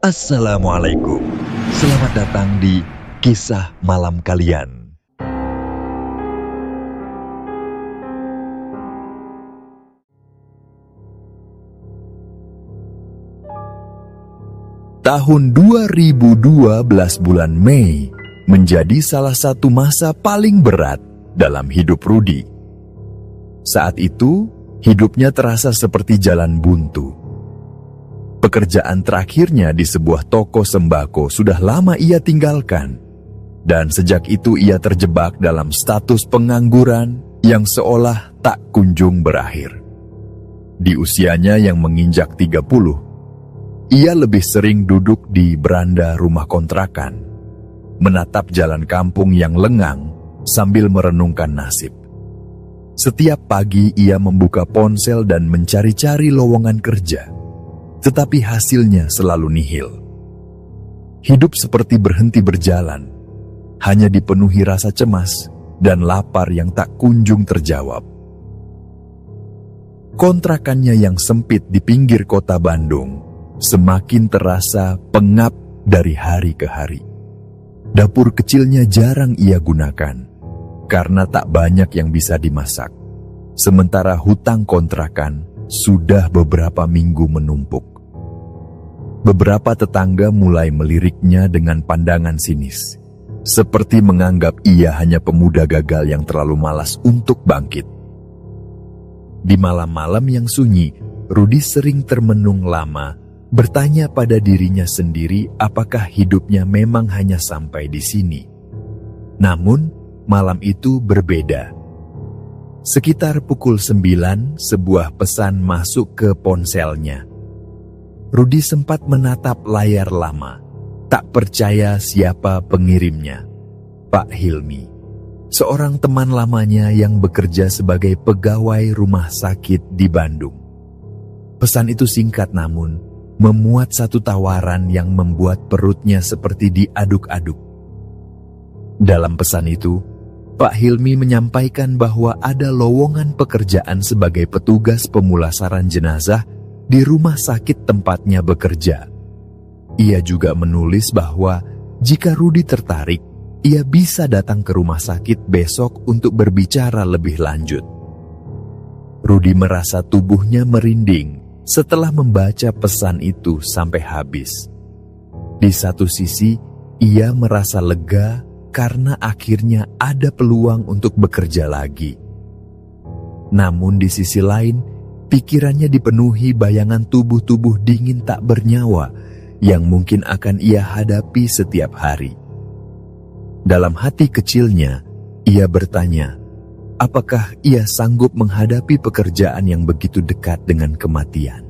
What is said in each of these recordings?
Assalamualaikum. Selamat datang di Kisah Malam Kalian. Tahun 2012 bulan Mei menjadi salah satu masa paling berat dalam hidup Rudi. Saat itu, hidupnya terasa seperti jalan buntu. Pekerjaan terakhirnya di sebuah toko sembako sudah lama ia tinggalkan, dan sejak itu ia terjebak dalam status pengangguran yang seolah tak kunjung berakhir. Di usianya yang menginjak 30, ia lebih sering duduk di beranda rumah kontrakan, menatap jalan kampung yang lengang sambil merenungkan nasib. Setiap pagi ia membuka ponsel dan mencari-cari lowongan kerja, tetapi hasilnya selalu nihil. Hidup seperti berhenti berjalan, hanya dipenuhi rasa cemas dan lapar yang tak kunjung terjawab. Kontrakannya yang sempit di pinggir kota Bandung semakin terasa pengap dari hari ke hari. Dapur kecilnya jarang ia gunakan, karena tak banyak yang bisa dimasak. Sementara hutang kontrakan sudah beberapa minggu menumpuk. Beberapa tetangga mulai meliriknya dengan pandangan sinis, seperti menganggap ia hanya pemuda gagal yang terlalu malas untuk bangkit. Di malam-malam yang sunyi, Rudi sering termenung lama, bertanya pada dirinya sendiri apakah hidupnya memang hanya sampai di sini. Namun, malam itu berbeda. Sekitar pukul 9, sebuah pesan masuk ke ponselnya. Rudi sempat menatap layar lama, tak percaya siapa pengirimnya. Pak Hilmi, seorang teman lamanya yang bekerja sebagai pegawai rumah sakit di Bandung. Pesan itu singkat namun memuat satu tawaran yang membuat perutnya seperti diaduk-aduk. Dalam pesan itu, Pak Hilmi menyampaikan bahwa ada lowongan pekerjaan sebagai petugas pemulasaran jenazah di rumah sakit tempatnya bekerja. Ia juga menulis bahwa jika Rudi tertarik, ia bisa datang ke rumah sakit besok untuk berbicara lebih lanjut. Rudi merasa tubuhnya merinding setelah membaca pesan itu sampai habis. Di satu sisi, ia merasa lega karena akhirnya ada peluang untuk bekerja lagi. Namun di sisi lain, pikirannya dipenuhi bayangan tubuh-tubuh dingin tak bernyawa yang mungkin akan ia hadapi setiap hari. Dalam hati kecilnya, ia bertanya, apakah ia sanggup menghadapi pekerjaan yang begitu dekat dengan kematian?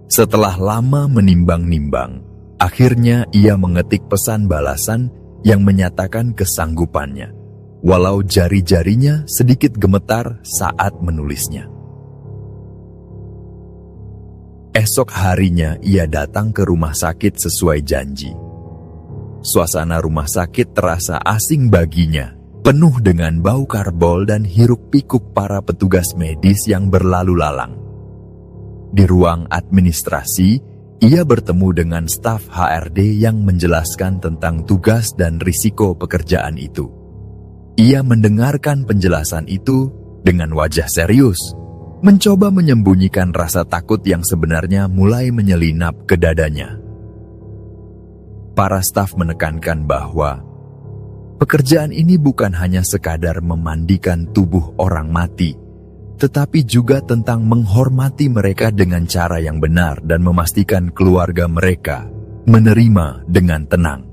Setelah lama menimbang-nimbang, akhirnya ia mengetik pesan balasan yang menyatakan kesanggupannya, walau jari-jarinya sedikit gemetar saat menulisnya. Esok harinya ia datang ke rumah sakit sesuai janji. Suasana rumah sakit terasa asing baginya, penuh dengan bau karbol dan hiruk-pikuk para petugas medis yang berlalu lalang. Di ruang administrasi, ia bertemu dengan staf HRD yang menjelaskan tentang tugas dan risiko pekerjaan itu. Ia mendengarkan penjelasan itu dengan wajah serius, mencoba menyembunyikan rasa takut yang sebenarnya mulai menyelinap ke dadanya. Para staf menekankan bahwa pekerjaan ini bukan hanya sekadar memandikan tubuh orang mati, tetapi juga tentang menghormati mereka dengan cara yang benar dan memastikan keluarga mereka menerima dengan tenang.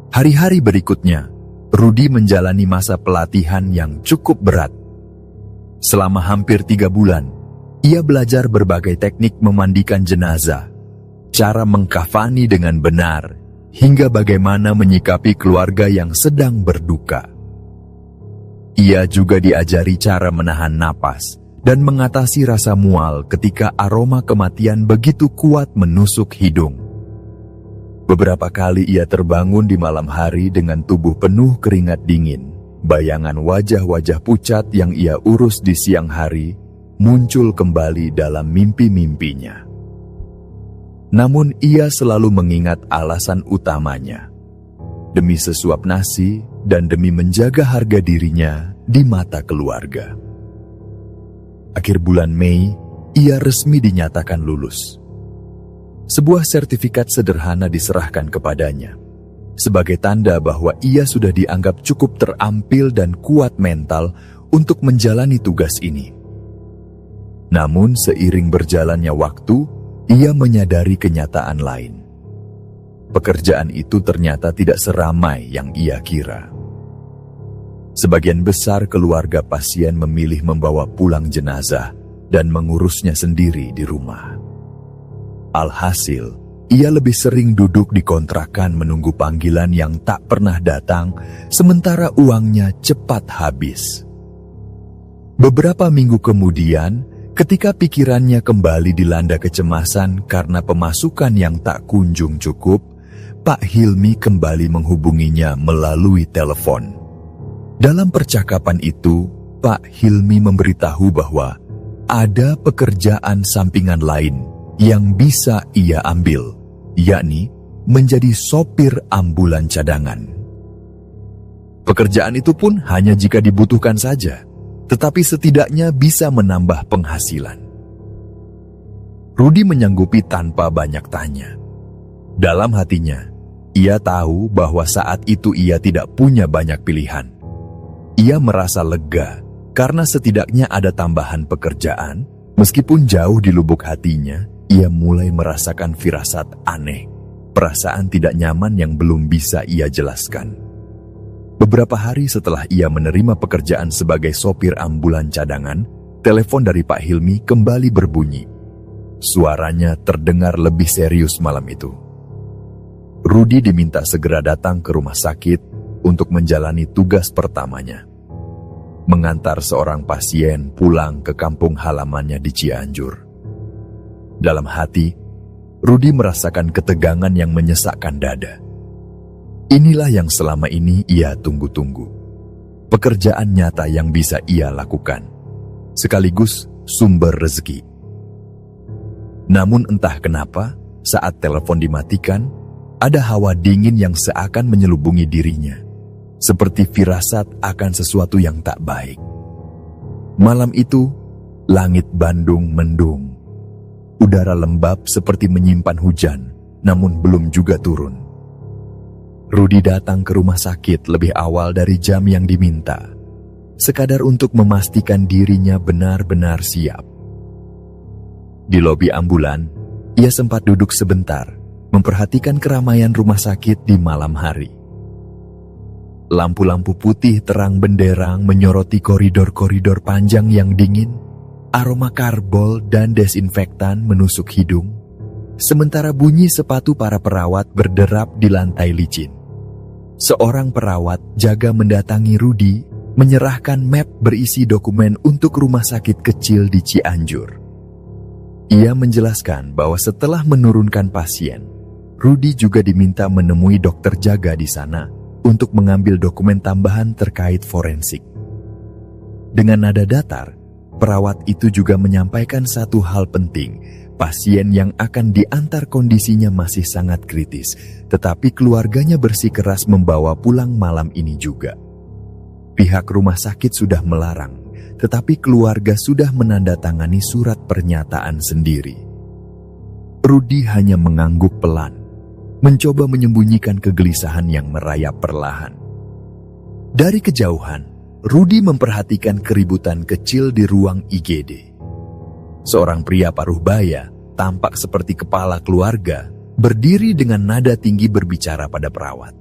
Hari-hari berikutnya, Rudi menjalani masa pelatihan yang cukup berat. Selama hampir 3 bulan, ia belajar berbagai teknik memandikan jenazah, cara mengkafani dengan benar, hingga bagaimana menyikapi keluarga yang sedang berduka. Ia juga diajari cara menahan napas dan mengatasi rasa mual ketika aroma kematian begitu kuat menusuk hidung. Beberapa kali ia terbangun di malam hari dengan tubuh penuh keringat dingin. Bayangan wajah-wajah pucat yang ia urus di siang hari muncul kembali dalam mimpi-mimpinya. Namun ia selalu mengingat alasan utamanya. Demi sesuap nasi dan demi menjaga harga dirinya di mata keluarga. Akhir bulan Mei, ia resmi dinyatakan lulus. Sebuah sertifikat sederhana diserahkan kepadanya, sebagai tanda bahwa ia sudah dianggap cukup terampil dan kuat mental untuk menjalani tugas ini. Namun seiring berjalannya waktu, ia menyadari kenyataan lain. Pekerjaan itu ternyata tidak seramai yang ia kira. Sebagian besar keluarga pasien memilih membawa pulang jenazah dan mengurusnya sendiri di rumah. Alhasil, ia lebih sering duduk di kontrakan menunggu panggilan yang tak pernah datang, sementara uangnya cepat habis. Beberapa minggu kemudian, ketika pikirannya kembali dilanda kecemasan karena pemasukan yang tak kunjung cukup, Pak Hilmi kembali menghubunginya melalui telepon. Dalam percakapan itu, Pak Hilmi memberitahu bahwa ada pekerjaan sampingan lain yang bisa ia ambil, yakni menjadi sopir ambulan cadangan. Pekerjaan itu pun hanya jika dibutuhkan saja, tetapi setidaknya bisa menambah penghasilan. Rudi menyanggupi tanpa banyak tanya. Dalam hatinya, ia tahu bahwa saat itu ia tidak punya banyak pilihan. Ia merasa lega karena setidaknya ada tambahan pekerjaan, meskipun jauh di lubuk hatinya, ia mulai merasakan firasat aneh, perasaan tidak nyaman yang belum bisa ia jelaskan. Beberapa hari setelah ia menerima pekerjaan sebagai sopir ambulan cadangan, telepon dari Pak Hilmi kembali berbunyi. Suaranya terdengar lebih serius malam itu. Rudi diminta segera datang ke rumah sakit untuk menjalani tugas pertamanya, mengantar seorang pasien pulang ke kampung halamannya di Cianjur. Dalam hati, Rudi merasakan ketegangan yang menyesakkan dada. Inilah yang selama ini ia tunggu-tunggu. Pekerjaan nyata yang bisa ia lakukan, sekaligus sumber rezeki. Namun entah kenapa, saat telepon dimatikan, ada hawa dingin yang seakan menyelubungi dirinya, seperti firasat akan sesuatu yang tak baik. Malam itu, langit Bandung mendung. Udara lembab seperti menyimpan hujan, namun belum juga turun. Rudi datang ke rumah sakit lebih awal dari jam yang diminta, sekadar untuk memastikan dirinya benar-benar siap. Di lobi ambulan, ia sempat duduk sebentar, memperhatikan keramaian rumah sakit di malam hari. Lampu-lampu putih terang benderang menyoroti koridor-koridor panjang yang dingin. Aroma karbol dan desinfektan menusuk hidung, sementara bunyi sepatu para perawat berderap di lantai licin. Seorang perawat jaga mendatangi Rudi, menyerahkan map berisi dokumen untuk rumah sakit kecil di Cianjur. Ia menjelaskan bahwa setelah menurunkan pasien, Rudi juga diminta menemui dokter jaga di sana untuk mengambil dokumen tambahan terkait forensik. Dengan nada datar, perawat itu juga menyampaikan satu hal penting. Pasien yang akan diantar kondisinya masih sangat kritis, tetapi keluarganya bersikeras membawa pulang malam ini juga. Pihak rumah sakit sudah melarang, tetapi keluarga sudah menandatangani surat pernyataan sendiri. Rudi hanya mengangguk pelan, mencoba menyembunyikan kegelisahan yang merayap perlahan. Dari kejauhan, Rudi memperhatikan keributan kecil di ruang IGD. Seorang pria paruh baya, tampak seperti kepala keluarga, berdiri dengan nada tinggi berbicara pada perawat.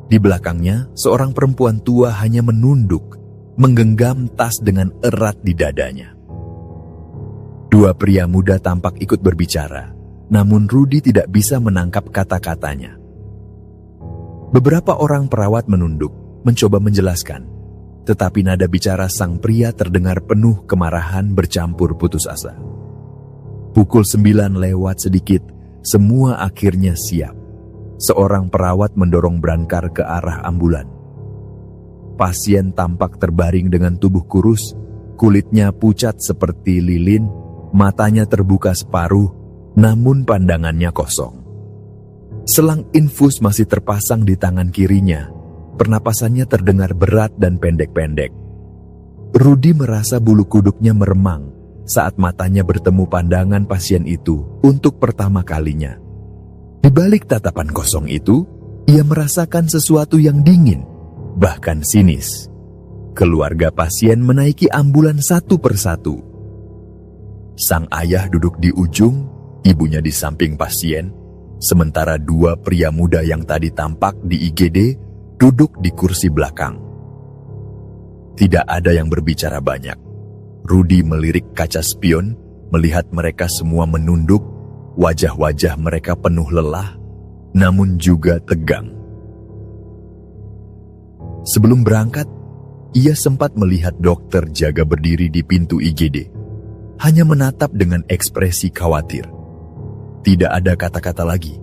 Di belakangnya, seorang perempuan tua hanya menunduk, menggenggam tas dengan erat di dadanya. Dua pria muda tampak ikut berbicara, namun Rudi tidak bisa menangkap kata-katanya. Beberapa orang perawat menunduk, mencoba menjelaskan, tetapi nada bicara sang pria terdengar penuh kemarahan bercampur putus asa. Pukul 9 lewat sedikit, semua akhirnya siap. Seorang perawat mendorong brankar ke arah ambulan. Pasien tampak terbaring dengan tubuh kurus, kulitnya pucat seperti lilin, matanya terbuka separuh, namun pandangannya kosong. Selang infus masih terpasang di tangan kirinya. Pernapasannya terdengar berat dan pendek-pendek. Rudy merasa bulu kuduknya meremang saat matanya bertemu pandangan pasien itu untuk pertama kalinya. Di balik tatapan kosong itu, ia merasakan sesuatu yang dingin, bahkan sinis. Keluarga pasien menaiki ambulan satu persatu. Sang ayah duduk di ujung, ibunya di samping pasien, sementara dua pria muda yang tadi tampak di IGD duduk di kursi belakang. Tidak ada yang berbicara banyak. Rudy melirik kaca spion, melihat mereka semua menunduk, wajah-wajah mereka penuh lelah, namun juga tegang. Sebelum berangkat, ia sempat melihat dokter jaga berdiri di pintu IGD, hanya menatap dengan ekspresi khawatir. Tidak ada kata-kata lagi.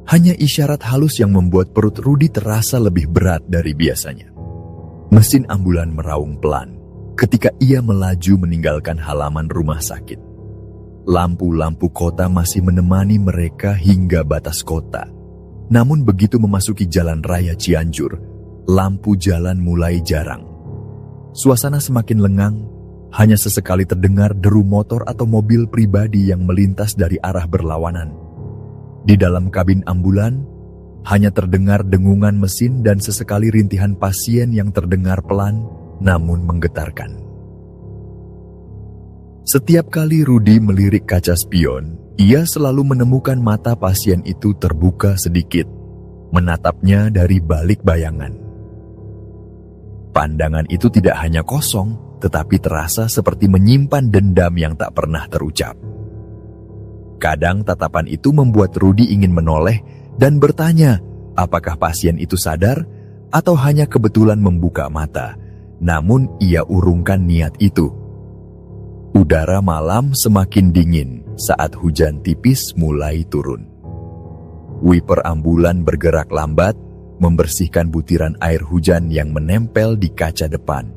Hanya isyarat halus yang membuat perut Rudy terasa lebih berat dari biasanya. Mesin ambulan meraung pelan ketika ia melaju meninggalkan halaman rumah sakit. Lampu-lampu kota masih menemani mereka hingga batas kota. Namun begitu memasuki jalan raya Cianjur, lampu jalan mulai jarang. Suasana semakin lengang, hanya sesekali terdengar deru motor atau mobil pribadi yang melintas dari arah berlawanan. Di dalam kabin ambulan, hanya terdengar dengungan mesin dan sesekali rintihan pasien yang terdengar pelan namun menggetarkan. Setiap kali Rudy melirik kaca spion, ia selalu menemukan mata pasien itu terbuka sedikit, menatapnya dari balik bayangan. Pandangan itu tidak hanya kosong, tetapi terasa seperti menyimpan dendam yang tak pernah terucap. Kadang tatapan itu membuat Rudy ingin menoleh dan bertanya apakah pasien itu sadar atau hanya kebetulan membuka mata. Namun ia urungkan niat itu. Udara malam semakin dingin saat hujan tipis mulai turun. Wiper ambulan bergerak lambat, membersihkan butiran air hujan yang menempel di kaca depan.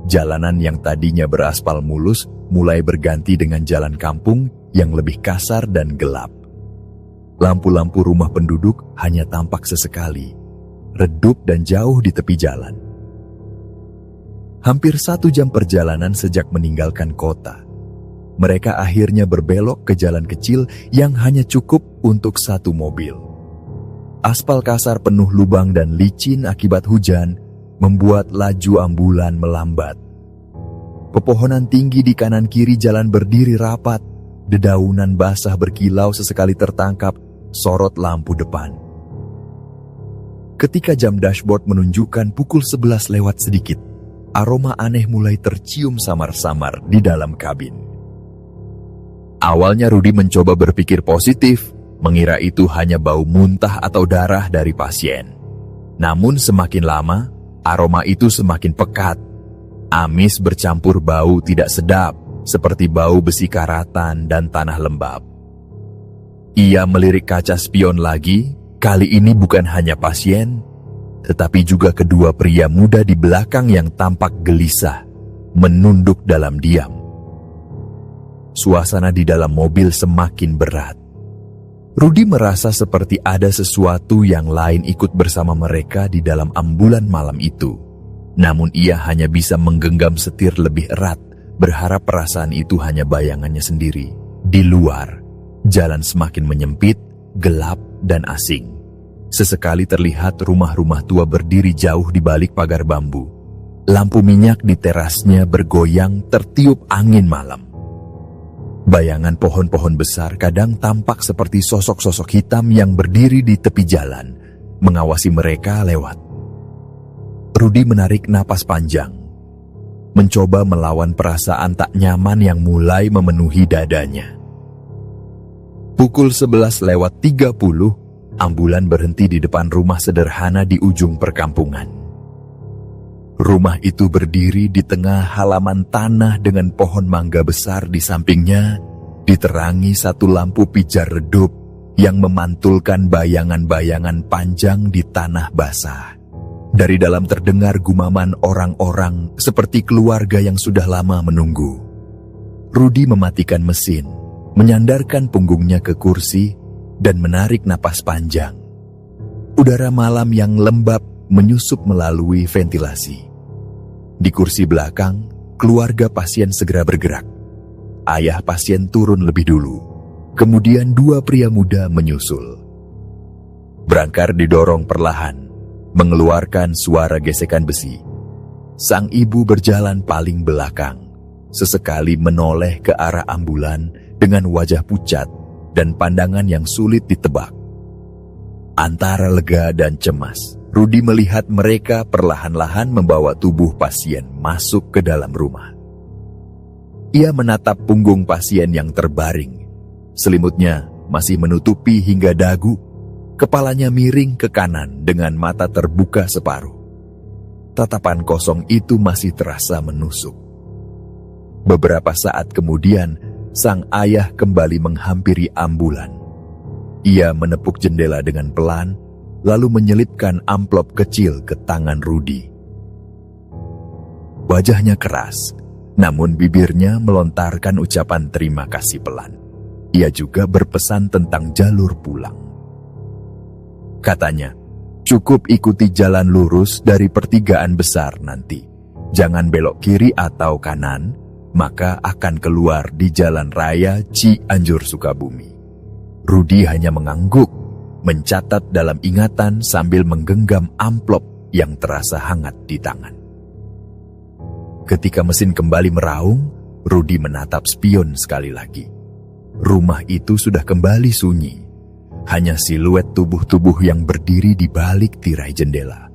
Jalanan yang tadinya beraspal mulus mulai berganti dengan jalan kampung yang lebih kasar dan gelap. Lampu-lampu rumah penduduk hanya tampak sesekali, redup dan jauh di tepi jalan. Hampir 1 jam perjalanan sejak meninggalkan kota. Mereka akhirnya berbelok ke jalan kecil yang hanya cukup untuk 1 mobil. Aspal kasar penuh lubang dan licin akibat hujan membuat laju ambulan melambat. Pepohonan tinggi di kanan kiri jalan berdiri rapat. Dedaunan basah berkilau sesekali tertangkap sorot lampu depan. Ketika jam dashboard menunjukkan pukul 11 lewat sedikit, aroma aneh mulai tercium samar-samar di dalam kabin. Awalnya Rudy mencoba berpikir positif, mengira itu hanya bau muntah atau darah dari pasien. Namun semakin lama, aroma itu semakin pekat. Amis bercampur bau tidak sedap, seperti bau besi karatan dan tanah lembab. Ia melirik kaca spion lagi, kali ini bukan hanya pasien, tetapi juga kedua pria muda di belakang yang tampak gelisah, menunduk dalam diam. Suasana di dalam mobil semakin berat. Rudy merasa seperti ada sesuatu yang lain ikut bersama mereka di dalam ambulan malam itu. Namun ia hanya bisa menggenggam setir lebih erat, berharap perasaan itu hanya bayangannya sendiri. Di luar, jalan semakin menyempit, gelap, dan asing. Sesekali terlihat rumah-rumah tua berdiri jauh di balik pagar bambu. Lampu minyak di terasnya bergoyang tertiup angin malam. Bayangan pohon-pohon besar kadang tampak seperti sosok-sosok hitam yang berdiri di tepi jalan, mengawasi mereka lewat. Rudy menarik napas panjang, mencoba melawan perasaan tak nyaman yang mulai memenuhi dadanya. Pukul 11 lewat 30, ambulan berhenti di depan rumah sederhana di ujung perkampungan. Rumah itu berdiri di tengah halaman tanah dengan pohon mangga besar di sampingnya, diterangi satu lampu pijar redup yang memantulkan bayangan-bayangan panjang di tanah basah. Dari dalam terdengar gumaman orang-orang seperti keluarga yang sudah lama menunggu. Rudy mematikan mesin, menyandarkan punggungnya ke kursi, dan menarik napas panjang. Udara malam yang lembab menyusup melalui ventilasi. Di kursi belakang, keluarga pasien segera bergerak. Ayah pasien turun lebih dulu, kemudian dua pria muda menyusul. Brangkar didorong perlahan, mengeluarkan suara gesekan besi. Sang ibu berjalan paling belakang, sesekali menoleh ke arah ambulan dengan wajah pucat dan pandangan yang sulit ditebak. Antara lega dan cemas, Rudi melihat mereka perlahan-lahan membawa tubuh pasien masuk ke dalam rumah. Ia menatap punggung pasien yang terbaring. Selimutnya masih menutupi hingga dagu. Kepalanya miring ke kanan dengan mata terbuka separuh. Tatapan kosong itu masih terasa menusuk. Beberapa saat kemudian, sang ayah kembali menghampiri ambulan. Ia menepuk jendela dengan pelan, lalu menyelipkan amplop kecil ke tangan Rudi. Wajahnya keras, namun bibirnya melontarkan ucapan terima kasih pelan. Ia juga berpesan tentang jalur pulang. Katanya, cukup ikuti jalan lurus dari pertigaan besar nanti. Jangan belok kiri atau kanan, maka akan keluar di jalan raya Cianjur Sukabumi. Rudi hanya mengangguk, mencatat dalam ingatan sambil menggenggam amplop yang terasa hangat di tangan. Ketika mesin kembali meraung, Rudi menatap spion sekali lagi. Rumah itu sudah kembali sunyi. Hanya siluet tubuh-tubuh yang berdiri di balik tirai jendela.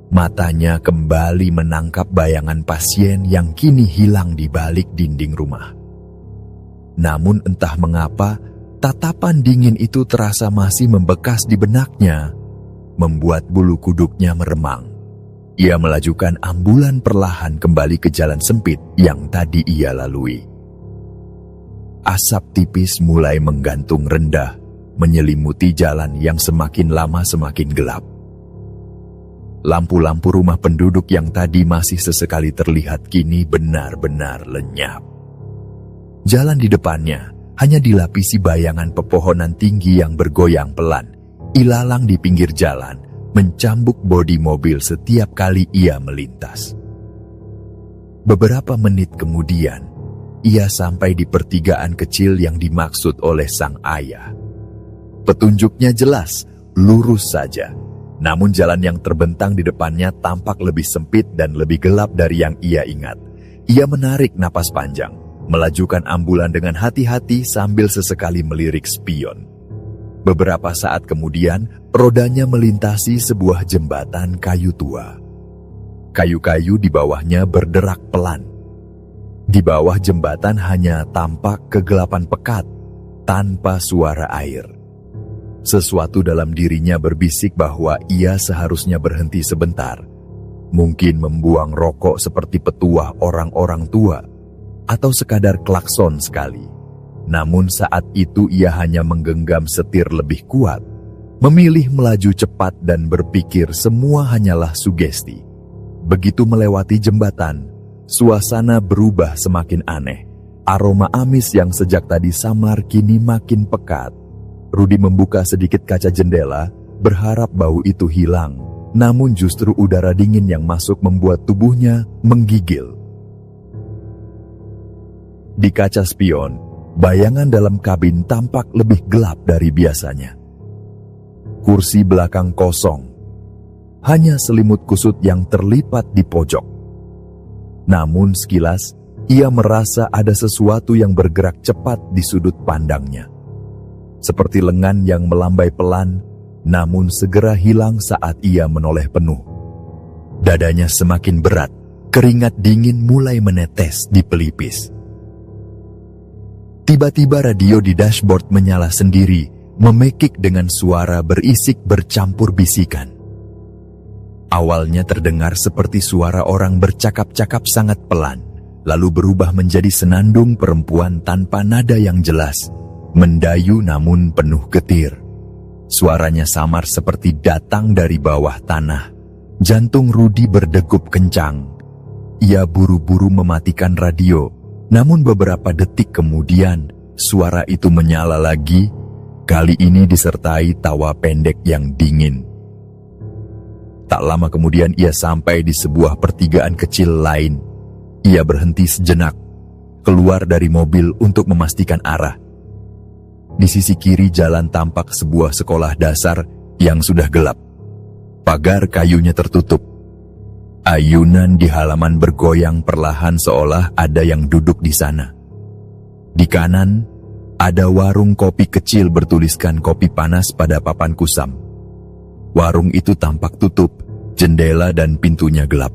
Matanya kembali menangkap bayangan pasien yang kini hilang di balik dinding rumah. Namun entah mengapa, tatapan dingin itu terasa masih membekas di benaknya, membuat bulu kuduknya meremang. Ia melajukan ambulan perlahan kembali ke jalan sempit yang tadi ia lalui. Asap tipis mulai menggantung rendah, menyelimuti jalan yang semakin lama semakin gelap. Lampu-lampu rumah penduduk yang tadi masih sesekali terlihat kini benar-benar lenyap. Jalan di depannya hanya dilapisi bayangan pepohonan tinggi yang bergoyang pelan, ilalang di pinggir jalan, mencambuk bodi mobil setiap kali ia melintas. Beberapa menit kemudian, ia sampai di pertigaan kecil yang dimaksud oleh sang ayah. Petunjuknya jelas, lurus saja. Namun jalan yang terbentang di depannya tampak lebih sempit dan lebih gelap dari yang ia ingat. Ia menarik napas panjang, melajukan ambulan dengan hati-hati sambil sesekali melirik spion. Beberapa saat kemudian, rodanya melintasi sebuah jembatan kayu tua. Kayu-kayu di bawahnya berderak pelan. Di bawah jembatan hanya tampak kegelapan pekat, tanpa suara air. Sesuatu dalam dirinya berbisik bahwa ia seharusnya berhenti sebentar. Mungkin membuang rokok seperti petuah orang-orang tua, atau sekadar klakson sekali. Namun saat itu ia hanya menggenggam setir lebih kuat, memilih melaju cepat dan berpikir semua hanyalah sugesti. Begitu melewati jembatan, suasana berubah semakin aneh. Aroma amis yang sejak tadi samar kini makin pekat. Rudi membuka sedikit kaca jendela, berharap bau itu hilang. Namun justru udara dingin yang masuk membuat tubuhnya menggigil. Di kaca spion, bayangan dalam kabin tampak lebih gelap dari biasanya. Kursi belakang kosong. Hanya selimut kusut yang terlipat di pojok. Namun sekilas, ia merasa ada sesuatu yang bergerak cepat di sudut pandangnya. Seperti lengan yang melambai pelan, namun segera hilang saat ia menoleh penuh. Dadanya semakin berat, keringat dingin mulai menetes di pelipis. Tiba-tiba radio di dashboard menyala sendiri, memekik dengan suara berisik bercampur bisikan. Awalnya terdengar seperti suara orang bercakap-cakap sangat pelan, lalu berubah menjadi senandung perempuan tanpa nada yang jelas, mendayu namun penuh getir. Suaranya samar seperti datang dari bawah tanah. Jantung Rudi berdegup kencang. Ia buru-buru mematikan radio, namun beberapa detik kemudian, suara itu menyala lagi, kali ini disertai tawa pendek yang dingin. Tak lama kemudian ia sampai di sebuah pertigaan kecil lain. Ia berhenti sejenak, keluar dari mobil untuk memastikan arah. Di sisi kiri jalan tampak sebuah sekolah dasar yang sudah gelap. Pagar kayunya tertutup. Ayunan di halaman bergoyang perlahan seolah ada yang duduk di sana. Di kanan, ada warung kopi kecil bertuliskan kopi panas pada papan kusam. Warung itu tampak tutup, jendela dan pintunya gelap.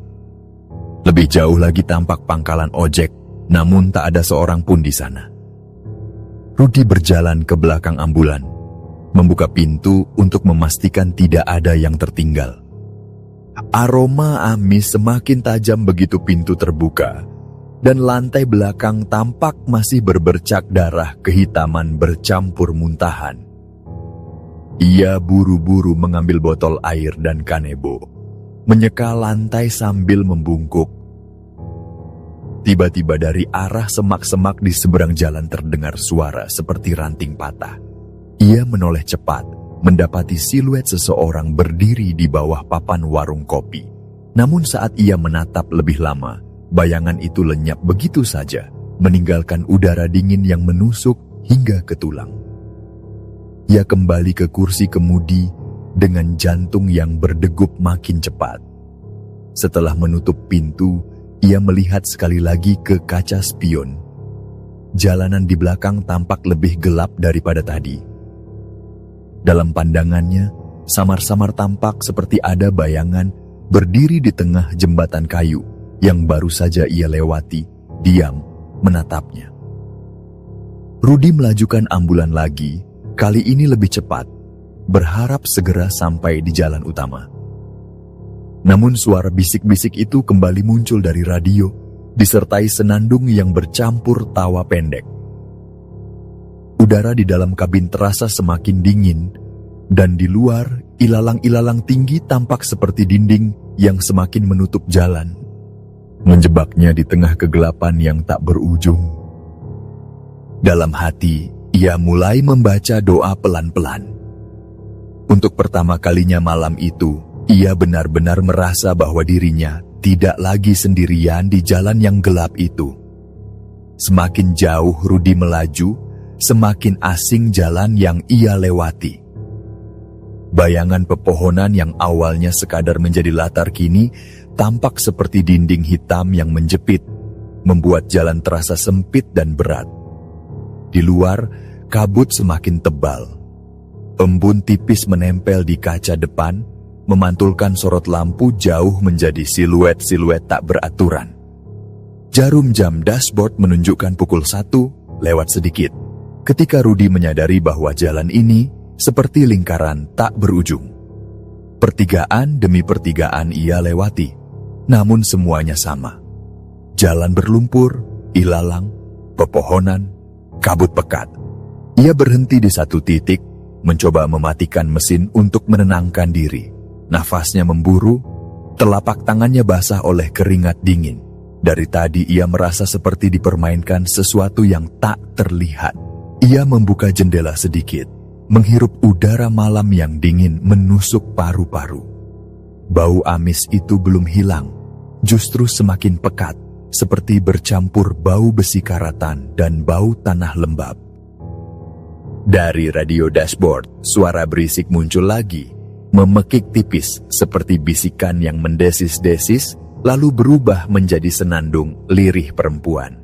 Lebih jauh lagi tampak pangkalan ojek, namun tak ada seorang pun di sana. Rudi berjalan ke belakang ambulan, membuka pintu untuk memastikan tidak ada yang tertinggal. Aroma amis semakin tajam begitu pintu terbuka, dan lantai belakang tampak masih berbercak darah kehitaman bercampur muntahan. Ia buru-buru mengambil botol air dan kanebo, menyeka lantai sambil membungkuk. Tiba-tiba dari arah semak-semak di seberang jalan terdengar suara seperti ranting patah. Ia menoleh cepat, mendapati siluet seseorang berdiri di bawah papan warung kopi. Namun saat ia menatap lebih lama, bayangan itu lenyap begitu saja, meninggalkan udara dingin yang menusuk hingga ke tulang. Ia kembali ke kursi kemudi dengan jantung yang berdegup makin cepat. Setelah menutup pintu, ia melihat sekali lagi ke kaca spion. Jalanan di belakang tampak lebih gelap daripada tadi. Dalam pandangannya, samar-samar tampak seperti ada bayangan berdiri di tengah jembatan kayu yang baru saja ia lewati, diam menatapnya. Rudi melajukan ambulan lagi, kali ini lebih cepat, berharap segera sampai di jalan utama. Namun suara bisik-bisik itu kembali muncul dari radio, disertai senandung yang bercampur tawa pendek. Udara di dalam kabin terasa semakin dingin, dan di luar, ilalang-ilalang tinggi tampak seperti dinding yang semakin menutup jalan, menjebaknya di tengah kegelapan yang tak berujung. Dalam hati, ia mulai membaca doa pelan-pelan. Untuk pertama kalinya malam itu, ia benar-benar merasa bahwa dirinya tidak lagi sendirian di jalan yang gelap itu. Semakin jauh Rudi melaju, semakin asing jalan yang ia lewati. Bayangan pepohonan yang awalnya sekadar menjadi latar kini tampak seperti dinding hitam yang menjepit, membuat jalan terasa sempit dan berat. Di luar, kabut semakin tebal. Embun tipis menempel di kaca depan, memantulkan sorot lampu jauh menjadi siluet-siluet tak beraturan. Jarum jam dashboard menunjukkan pukul 1 lewat sedikit. Ketika Rudi menyadari bahwa jalan ini seperti lingkaran tak berujung. Pertigaan demi pertigaan ia lewati, namun semuanya sama. Jalan berlumpur, ilalang, pepohonan, kabut pekat. Ia berhenti di satu titik, mencoba mematikan mesin untuk menenangkan diri. Nafasnya memburu, telapak tangannya basah oleh keringat dingin. Dari tadi ia merasa seperti dipermainkan sesuatu yang tak terlihat. Ia membuka jendela sedikit, menghirup udara malam yang dingin menusuk paru-paru. Bau amis itu belum hilang, justru semakin pekat, seperti bercampur bau besi karatan dan bau tanah lembab. Dari radio dashboard, suara berisik muncul lagi, memekik tipis seperti bisikan yang mendesis-desis, lalu berubah menjadi senandung lirih perempuan.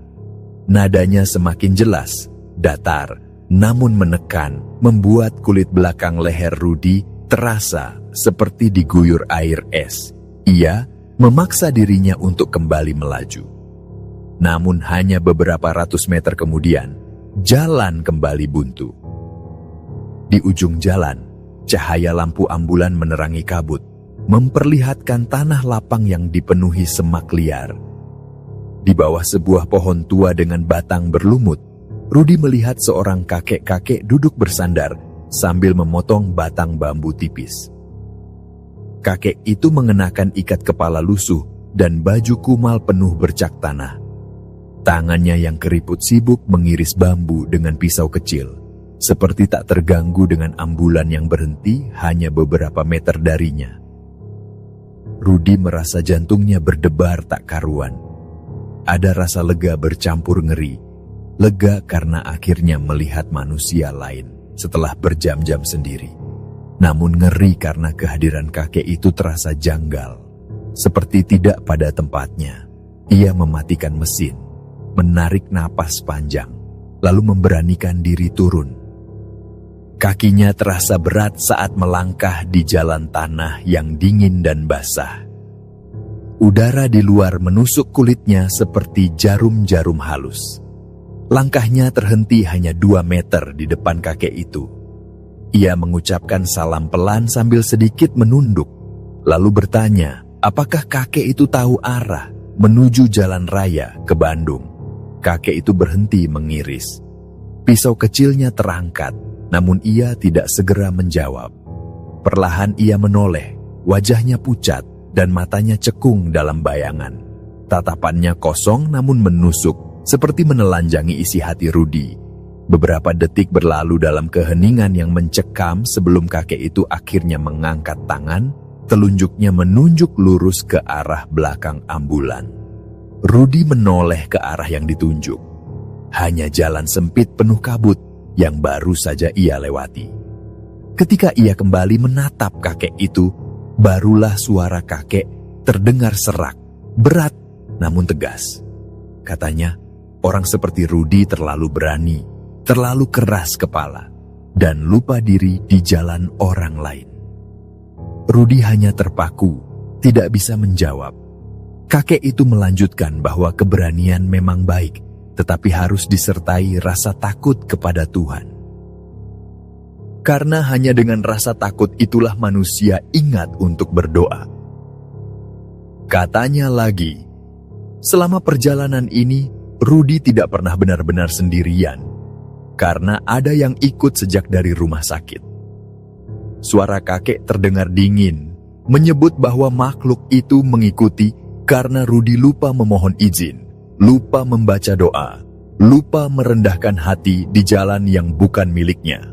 Nadanya semakin jelas, datar, namun menekan, membuat kulit belakang leher Rudi terasa seperti diguyur air es. Ia memaksa dirinya untuk kembali melaju. Namun hanya beberapa ratus meter kemudian, jalan kembali buntu. Di ujung jalan, cahaya lampu ambulan menerangi kabut, memperlihatkan tanah lapang yang dipenuhi semak liar. Di bawah sebuah pohon tua dengan batang berlumut, Rudi melihat seorang kakek-kakek duduk bersandar sambil memotong batang bambu tipis. Kakek itu mengenakan ikat kepala lusuh dan baju kumal penuh bercak tanah. Tangannya yang keriput sibuk mengiris bambu dengan pisau kecil, seperti tak terganggu dengan ambulan yang berhenti hanya beberapa meter darinya. Rudi merasa jantungnya berdebar tak karuan. Ada rasa lega bercampur ngeri. Lega karena akhirnya melihat manusia lain setelah berjam-jam sendiri. Namun ngeri karena kehadiran kakek itu terasa janggal, seperti tidak pada tempatnya. Ia mematikan mesin, menarik napas panjang, lalu memberanikan diri turun. Kakinya terasa berat saat melangkah di jalan tanah yang dingin dan basah. Udara di luar menusuk kulitnya seperti jarum-jarum halus. Langkahnya terhenti hanya 2 meter di depan kakek itu. Ia mengucapkan salam pelan sambil sedikit menunduk, lalu bertanya, apakah kakek itu tahu arah menuju jalan raya ke Bandung. Kakek itu berhenti mengiris. Pisau kecilnya terangkat, namun ia tidak segera menjawab. Perlahan ia menoleh, wajahnya pucat dan matanya cekung dalam bayangan. Tatapannya kosong namun menusuk, seperti menelanjangi isi hati Rudi. Beberapa detik berlalu dalam keheningan yang mencekam sebelum kakek itu akhirnya mengangkat tangan, telunjuknya menunjuk lurus ke arah belakang ambulan. Rudi menoleh ke arah yang ditunjuk. Hanya jalan sempit penuh kabut yang baru saja ia lewati. Ketika ia kembali menatap kakek itu, barulah suara kakek terdengar serak, berat namun tegas. Katanya, orang seperti Rudi terlalu berani, terlalu keras kepala, dan lupa diri di jalan orang lain. Rudi hanya terpaku, tidak bisa menjawab. Kakek itu melanjutkan bahwa keberanian memang baik, tetapi harus disertai rasa takut kepada Tuhan. Karena hanya dengan rasa takut itulah manusia ingat untuk berdoa. Katanya lagi, selama perjalanan ini, Rudi tidak pernah benar-benar sendirian, karena ada yang ikut sejak dari rumah sakit. Suara kakek terdengar dingin, menyebut bahwa makhluk itu mengikuti karena Rudi lupa memohon izin, lupa membaca doa, lupa merendahkan hati di jalan yang bukan miliknya.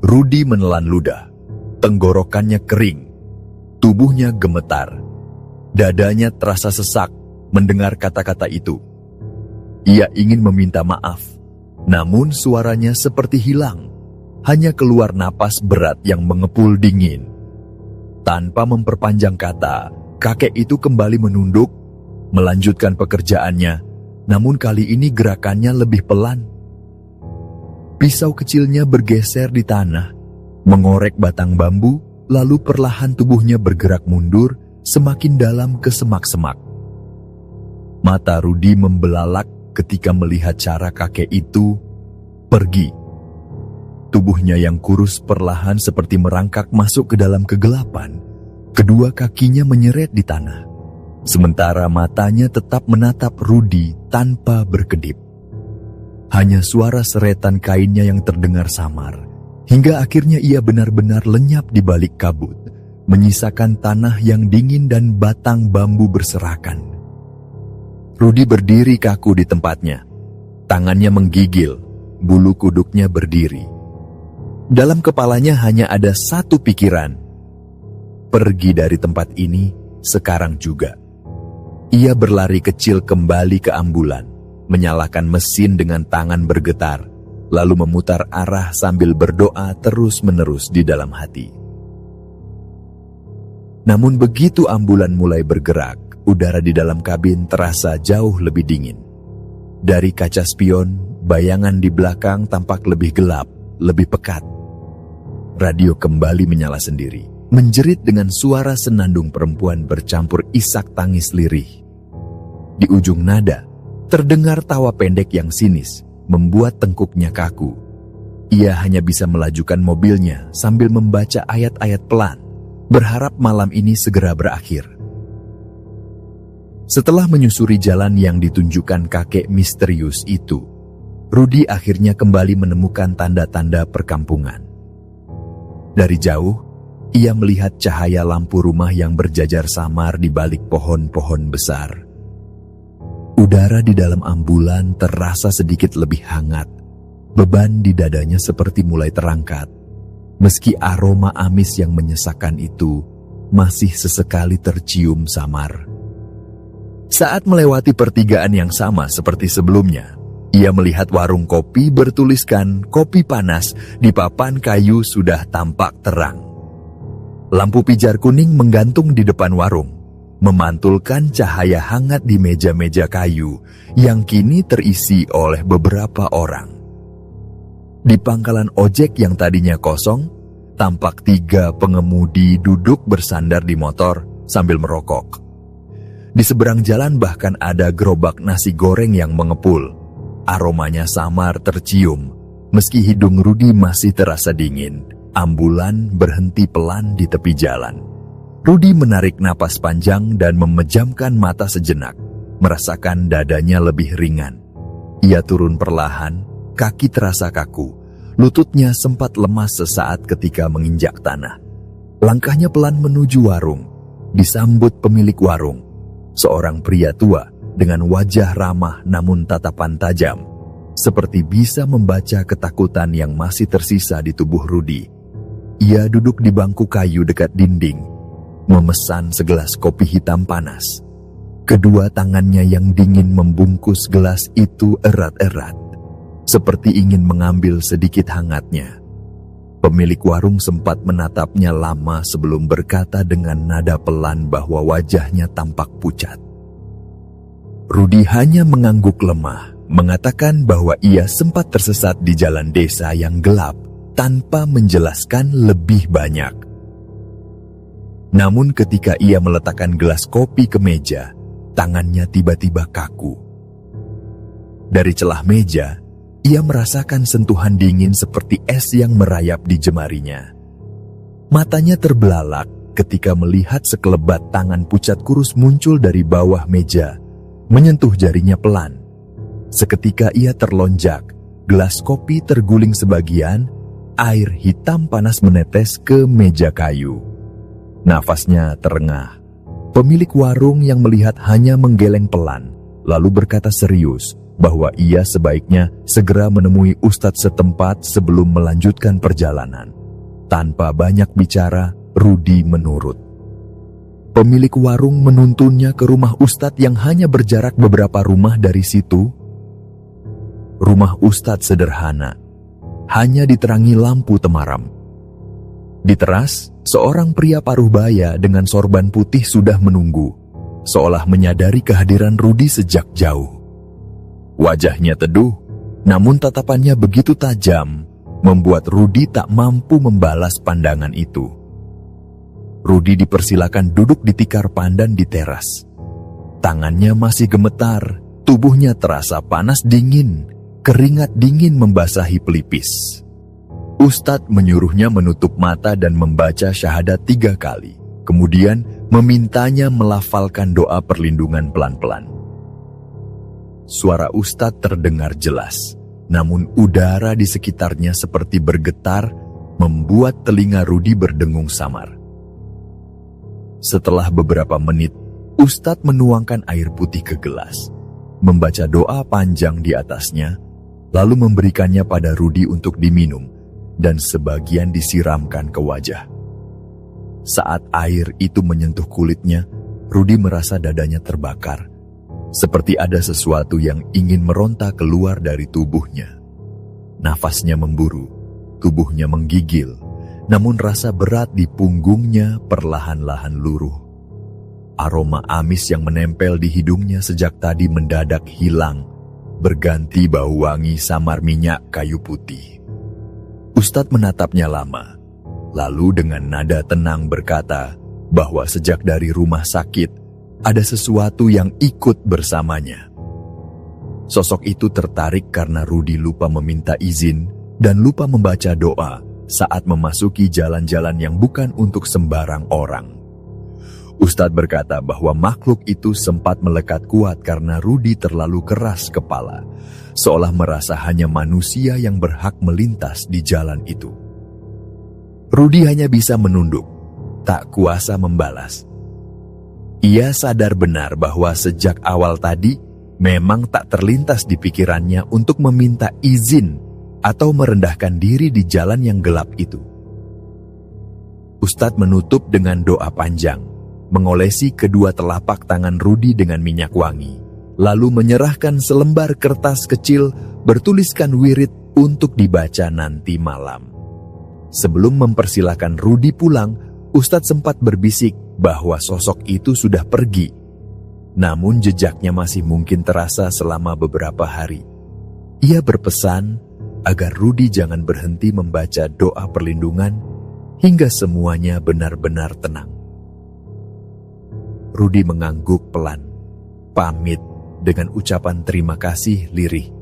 Rudi menelan ludah, tenggorokannya kering, tubuhnya gemetar, dadanya terasa sesak mendengar kata-kata itu. Ia ingin meminta maaf, namun suaranya seperti hilang, hanya keluar napas berat yang mengepul dingin. Tanpa memperpanjang kata, kakek itu kembali menunduk, melanjutkan pekerjaannya, namun kali ini gerakannya lebih pelan. Pisau kecilnya bergeser di tanah, mengorek batang bambu, lalu perlahan tubuhnya bergerak mundur, semakin dalam ke semak-semak. Mata Rudi membelalak ketika melihat cara kakek itu pergi. Tubuhnya yang kurus perlahan seperti merangkak masuk ke dalam kegelapan. Kedua kakinya menyeret di tanah, sementara matanya tetap menatap Rudi tanpa berkedip. Hanya suara seretan kainnya yang terdengar samar, hingga akhirnya ia benar-benar lenyap di balik kabut, menyisakan tanah yang dingin dan batang bambu berserakan. Rudi berdiri kaku di tempatnya, tangannya menggigil, bulu kuduknya berdiri. Dalam kepalanya hanya ada satu pikiran, pergi dari tempat ini sekarang juga. Ia berlari kecil kembali ke ambulan, menyalakan mesin dengan tangan bergetar, lalu memutar arah sambil berdoa terus-menerus di dalam hati. Namun begitu ambulan mulai bergerak, udara di dalam kabin terasa jauh lebih dingin. Dari kaca spion, bayangan di belakang tampak lebih gelap, lebih pekat. Radio kembali menyala sendiri, menjerit dengan suara senandung perempuan bercampur isak tangis lirih. Di ujung nada, terdengar tawa pendek yang sinis, membuat tengkuknya kaku. Ia hanya bisa melajukan mobilnya sambil membaca ayat-ayat pelan, berharap malam ini segera berakhir. Setelah menyusuri jalan yang ditunjukkan kakek misterius itu, Rudi akhirnya kembali menemukan tanda-tanda perkampungan. Dari jauh, ia melihat cahaya lampu rumah yang berjajar samar di balik pohon-pohon besar. Udara di dalam ambulan terasa sedikit lebih hangat. Beban di dadanya seperti mulai terangkat. Meski aroma amis yang menyesakkan itu masih sesekali tercium samar. Saat melewati pertigaan yang sama seperti sebelumnya, ia melihat warung kopi bertuliskan kopi panas di papan kayu sudah tampak terang. Lampu pijar kuning menggantung di depan warung, memantulkan cahaya hangat di meja-meja kayu yang kini terisi oleh beberapa orang. Di pangkalan ojek yang tadinya kosong, tampak 3 pengemudi duduk bersandar di motor sambil merokok. Di seberang jalan bahkan ada gerobak nasi goreng yang mengepul. Aromanya samar tercium, meski hidung Rudi masih terasa dingin. Ambulan berhenti pelan di tepi jalan. Rudi menarik napas panjang dan memejamkan mata sejenak, merasakan dadanya lebih ringan. Ia turun perlahan, kaki terasa kaku. Lututnya sempat lemas sesaat ketika menginjak tanah. Langkahnya pelan menuju warung. Disambut pemilik warung, seorang pria tua dengan wajah ramah namun tatapan tajam, seperti bisa membaca ketakutan yang masih tersisa di tubuh Rudi. Ia duduk di bangku kayu dekat dinding, memesan segelas kopi hitam panas. Kedua tangannya yang dingin membungkus gelas itu erat-erat, seperti ingin mengambil sedikit hangatnya. Pemilik warung sempat menatapnya lama sebelum berkata dengan nada pelan bahwa wajahnya tampak pucat. Rudi hanya mengangguk lemah, mengatakan bahwa ia sempat tersesat di jalan desa yang gelap tanpa menjelaskan lebih banyak. Namun ketika ia meletakkan gelas kopi ke meja, tangannya tiba-tiba kaku. Dari celah meja, ia merasakan sentuhan dingin seperti es yang merayap di jemarinya. Matanya terbelalak ketika melihat sekelebat tangan pucat kurus muncul dari bawah meja, menyentuh jarinya pelan. Seketika ia terlonjak, gelas kopi terguling sebagian, air hitam panas menetes ke meja kayu. Nafasnya terengah. Pemilik warung yang melihat hanya menggeleng pelan, lalu berkata serius bahwa ia sebaiknya segera menemui ustadz setempat sebelum melanjutkan perjalanan. Tanpa banyak bicara, Rudi menurut. Pemilik warung menuntunnya ke rumah ustadz yang hanya berjarak beberapa rumah dari situ. Rumah ustadz sederhana, hanya diterangi lampu temaram. Di teras, seorang pria paruh baya dengan sorban putih sudah menunggu, seolah menyadari kehadiran Rudi sejak jauh. Wajahnya teduh, namun tatapannya begitu tajam, membuat Rudi tak mampu membalas pandangan itu. Rudi dipersilakan duduk di tikar pandan di teras. Tangannya masih gemetar, tubuhnya terasa panas dingin, keringat dingin membasahi pelipis. Ustadz menyuruhnya menutup mata dan membaca syahadat 3 kali, kemudian memintanya melafalkan doa perlindungan pelan-pelan. Suara ustadz terdengar jelas, namun udara di sekitarnya seperti bergetar, membuat telinga Rudi berdengung samar. Setelah beberapa menit, ustadz menuangkan air putih ke gelas, membaca doa panjang di atasnya, lalu memberikannya pada Rudi untuk diminum, dan sebagian disiramkan ke wajah. Saat air itu menyentuh kulitnya, Rudi merasa dadanya terbakar, seperti ada sesuatu yang ingin meronta keluar dari tubuhnya. Nafasnya memburu, tubuhnya menggigil, namun rasa berat di punggungnya perlahan-lahan luruh. Aroma amis yang menempel di hidungnya sejak tadi mendadak hilang, berganti bau wangi samar minyak kayu putih. Ustadz menatapnya lama, lalu dengan nada tenang berkata bahwa sejak dari rumah sakit, ada sesuatu yang ikut bersamanya. Sosok itu tertarik karena Rudi lupa meminta izin dan lupa membaca doa saat memasuki jalan-jalan yang bukan untuk sembarang orang. Ustadz berkata bahwa makhluk itu sempat melekat kuat karena Rudi terlalu keras kepala, seolah merasa hanya manusia yang berhak melintas di jalan itu. Rudi hanya bisa menunduk, tak kuasa membalas. Ia sadar benar bahwa sejak awal tadi, Memang tak terlintas di pikirannya untuk meminta izin atau merendahkan diri di jalan yang gelap itu. Ustadz menutup dengan doa panjang, mengolesi kedua telapak tangan Rudi dengan minyak wangi, lalu menyerahkan selembar kertas kecil bertuliskan wirid untuk dibaca nanti malam. Sebelum mempersilahkan Rudi pulang, Ustadz sempat berbisik bahwa sosok itu sudah pergi. Namun jejaknya masih mungkin terasa selama beberapa hari. Ia berpesan agar Rudi jangan berhenti membaca doa perlindungan hingga semuanya benar-benar tenang. Rudi mengangguk pelan, pamit dengan ucapan terima kasih lirih.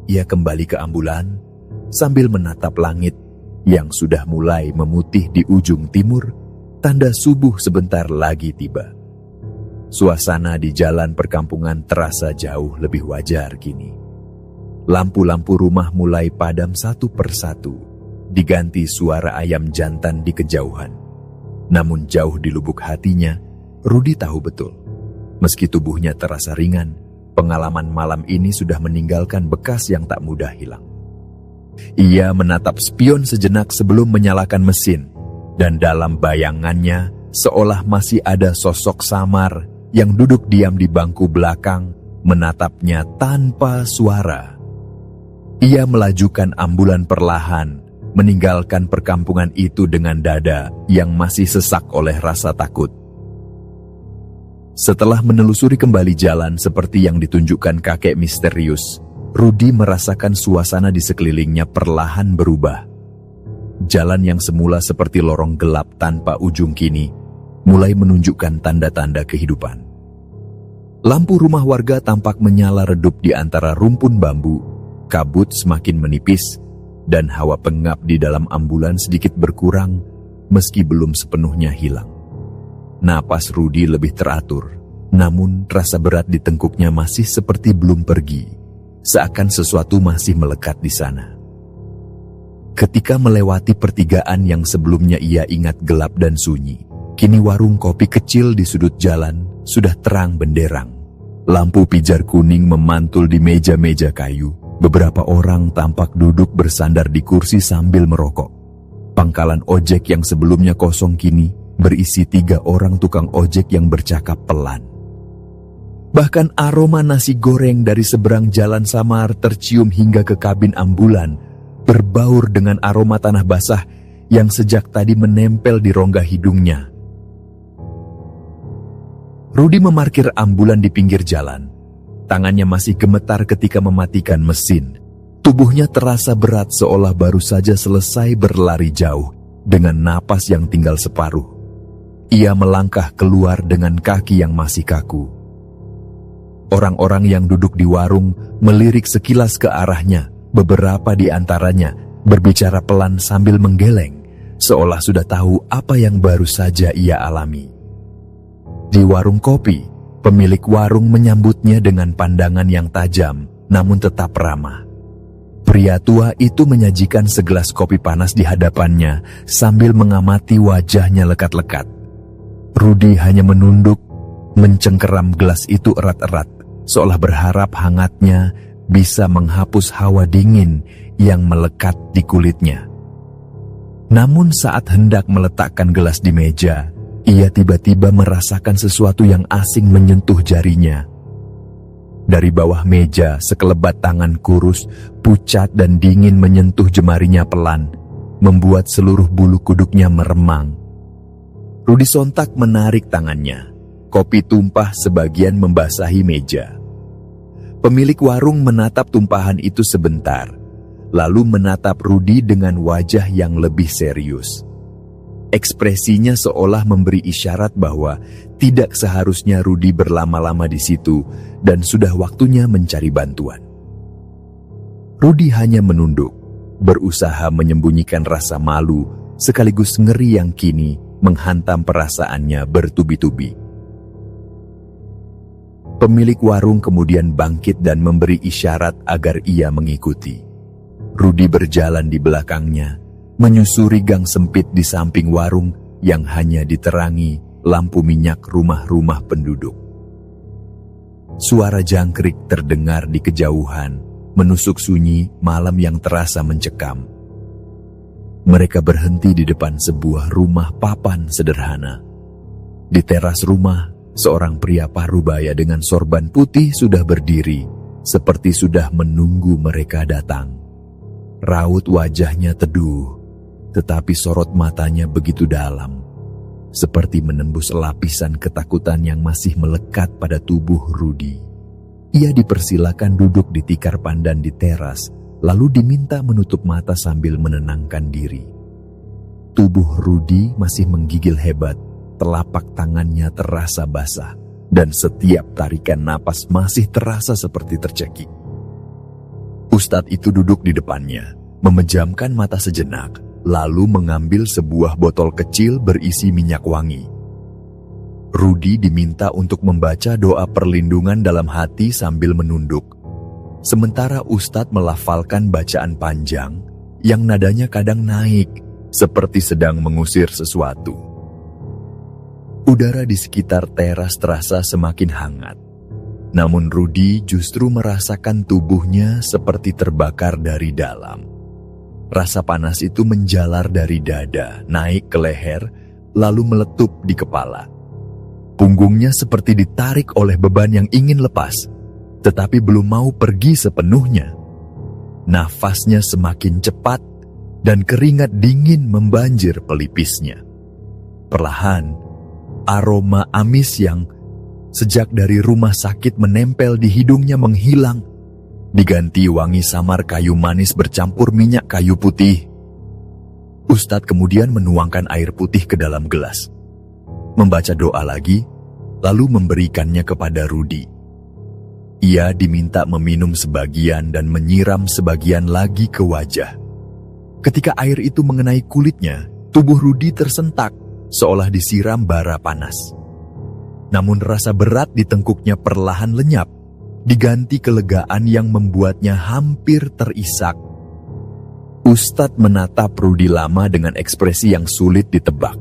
Ia kembali ke ambulan sambil menatap langit yang sudah mulai memutih di ujung timur, tanda subuh sebentar lagi tiba. Suasana di jalan perkampungan terasa jauh lebih wajar kini. Lampu-lampu rumah mulai padam satu persatu, diganti suara ayam jantan di kejauhan. Namun jauh di lubuk hatinya, Rudi tahu betul, meski tubuhnya terasa ringan, pengalaman malam ini sudah meninggalkan bekas yang tak mudah hilang. Ia menatap spion sejenak sebelum menyalakan mesin, dan dalam bayangannya seolah masih ada sosok samar yang duduk diam di bangku belakang, menatapnya tanpa suara. Ia melajukan ambulan perlahan, meninggalkan perkampungan itu dengan dada yang masih sesak oleh rasa takut. Setelah menelusuri kembali jalan seperti yang ditunjukkan kakek misterius, Rudi merasakan suasana di sekelilingnya perlahan berubah. Jalan yang semula seperti lorong gelap tanpa ujung kini mulai menunjukkan tanda-tanda kehidupan. Lampu rumah warga tampak menyala redup di antara rumpun bambu, kabut semakin menipis, dan hawa pengap di dalam ambulan sedikit berkurang meski belum sepenuhnya hilang. Napas Rudi lebih teratur, namun rasa berat di tengkuknya masih seperti belum pergi, seakan sesuatu masih melekat di sana. Ketika melewati pertigaan yang sebelumnya ia ingat gelap dan sunyi, kini warung kopi kecil di sudut jalan sudah terang benderang. Lampu pijar kuning memantul di meja-meja kayu. Beberapa orang tampak duduk bersandar di kursi sambil merokok. Pangkalan ojek yang sebelumnya kosong kini berisi 3 orang tukang ojek yang bercakap pelan. Bahkan aroma nasi goreng dari seberang jalan samar tercium hingga ke kabin ambulan, berbaur dengan aroma tanah basah yang sejak tadi menempel di rongga hidungnya. Rudi memarkir ambulan di pinggir jalan. Tangannya masih gemetar ketika mematikan mesin. Tubuhnya terasa berat seolah baru saja selesai berlari jauh dengan napas yang tinggal separuh. Ia melangkah keluar dengan kaki yang masih kaku. Orang-orang yang duduk di warung melirik sekilas ke arahnya. Beberapa di antaranya berbicara pelan sambil menggeleng, seolah sudah tahu apa yang baru saja ia alami. Di warung kopi, pemilik warung menyambutnya dengan pandangan yang tajam, namun tetap ramah. Pria tua itu menyajikan segelas kopi panas di hadapannya sambil mengamati wajahnya lekat-lekat. Rudi hanya menunduk, mencengkeram gelas itu erat-erat, seolah berharap hangatnya bisa menghapus hawa dingin yang melekat di kulitnya. Namun saat hendak meletakkan gelas di meja, ia tiba-tiba merasakan sesuatu yang asing menyentuh jarinya. Dari bawah meja, sekelebat tangan kurus, pucat dan dingin menyentuh jemarinya pelan, membuat seluruh bulu kuduknya meremang. Rudi sontak menarik tangannya. Kopi tumpah sebagian membasahi meja. Pemilik warung menatap tumpahan itu sebentar, lalu menatap Rudi dengan wajah yang lebih serius. Ekspresinya seolah memberi isyarat bahwa tidak seharusnya Rudi berlama-lama di situ dan sudah waktunya mencari bantuan. Rudi hanya menunduk, berusaha menyembunyikan rasa malu sekaligus ngeri yang kini menghantam perasaannya bertubi-tubi. Pemilik warung kemudian bangkit dan memberi isyarat agar ia mengikuti. Rudi berjalan di belakangnya, menyusuri gang sempit di samping warung yang hanya diterangi lampu minyak rumah-rumah penduduk. Suara jangkrik terdengar di kejauhan, menusuk sunyi malam yang terasa mencekam. Mereka berhenti di depan sebuah rumah papan sederhana. Di teras rumah, seorang pria parubaya dengan sorban putih sudah berdiri, seperti sudah menunggu mereka datang. Raut wajahnya teduh, tetapi sorot matanya begitu dalam, seperti menembus lapisan ketakutan yang masih melekat pada tubuh Rudy. Ia dipersilakan duduk di tikar pandan di teras, lalu diminta menutup mata sambil menenangkan diri. Tubuh Rudy masih menggigil hebat, telapak tangannya terasa basah, dan setiap tarikan napas masih terasa seperti tercekik. Ustadz itu duduk di depannya, memejamkan mata sejenak, lalu mengambil sebuah botol kecil berisi minyak wangi. Rudy diminta untuk membaca doa perlindungan dalam hati sambil menunduk. Sementara Ustadz melafalkan bacaan panjang yang nadanya kadang naik, seperti sedang mengusir sesuatu. Udara di sekitar teras terasa semakin hangat. Namun Rudy justru merasakan tubuhnya seperti terbakar dari dalam. Rasa panas itu menjalar dari dada, naik ke leher, lalu meletup di kepala. Punggungnya seperti ditarik oleh beban yang ingin lepas, tetapi belum mau pergi sepenuhnya. Nafasnya semakin cepat, dan keringat dingin membanjir pelipisnya. Perlahan, aroma amis yang sejak dari rumah sakit menempel di hidungnya menghilang, diganti wangi samar kayu manis bercampur minyak kayu putih. Ustadz kemudian menuangkan air putih ke dalam gelas, membaca doa lagi, lalu memberikannya kepada Rudy. Ia diminta meminum sebagian dan menyiram sebagian lagi ke wajah. Ketika air itu mengenai kulitnya, tubuh Rudy tersentak, seolah disiram bara panas. Namun rasa berat di tengkuknya perlahan lenyap, diganti kelegaan yang membuatnya hampir terisak. Ustadz menatap Rudy lama dengan ekspresi yang sulit ditebak.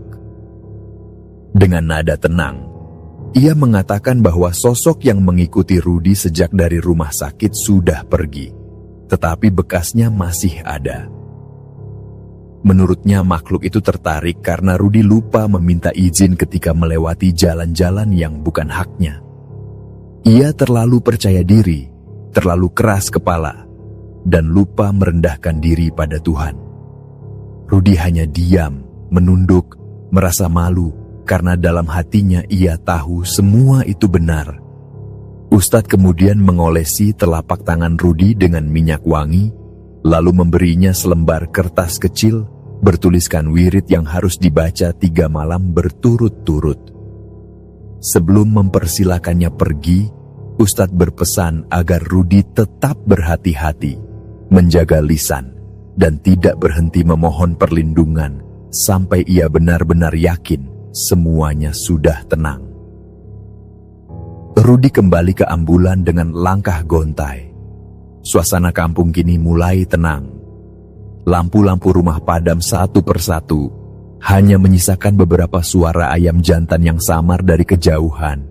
Dengan nada tenang, ia mengatakan bahwa sosok yang mengikuti Rudy sejak dari rumah sakit sudah pergi, tetapi bekasnya masih ada. Menurutnya makhluk itu tertarik karena Rudy lupa meminta izin ketika melewati jalan-jalan yang bukan haknya. Ia terlalu percaya diri, terlalu keras kepala, dan lupa merendahkan diri pada Tuhan. Rudy hanya diam, menunduk, merasa malu, karena dalam hatinya ia tahu semua itu benar. Ustadz kemudian mengolesi telapak tangan Rudy dengan minyak wangi, lalu memberinya selembar kertas kecil, bertuliskan wirid yang harus dibaca 3 malam berturut-turut. Sebelum mempersilakannya pergi, Ustadz berpesan agar Rudy tetap berhati-hati, menjaga lisan, dan tidak berhenti memohon perlindungan sampai ia benar-benar yakin semuanya sudah tenang. Rudy kembali ke ambulan dengan langkah gontai. Suasana kampung kini mulai tenang. Lampu-lampu rumah padam satu persatu, hanya menyisakan beberapa suara ayam jantan yang samar dari kejauhan.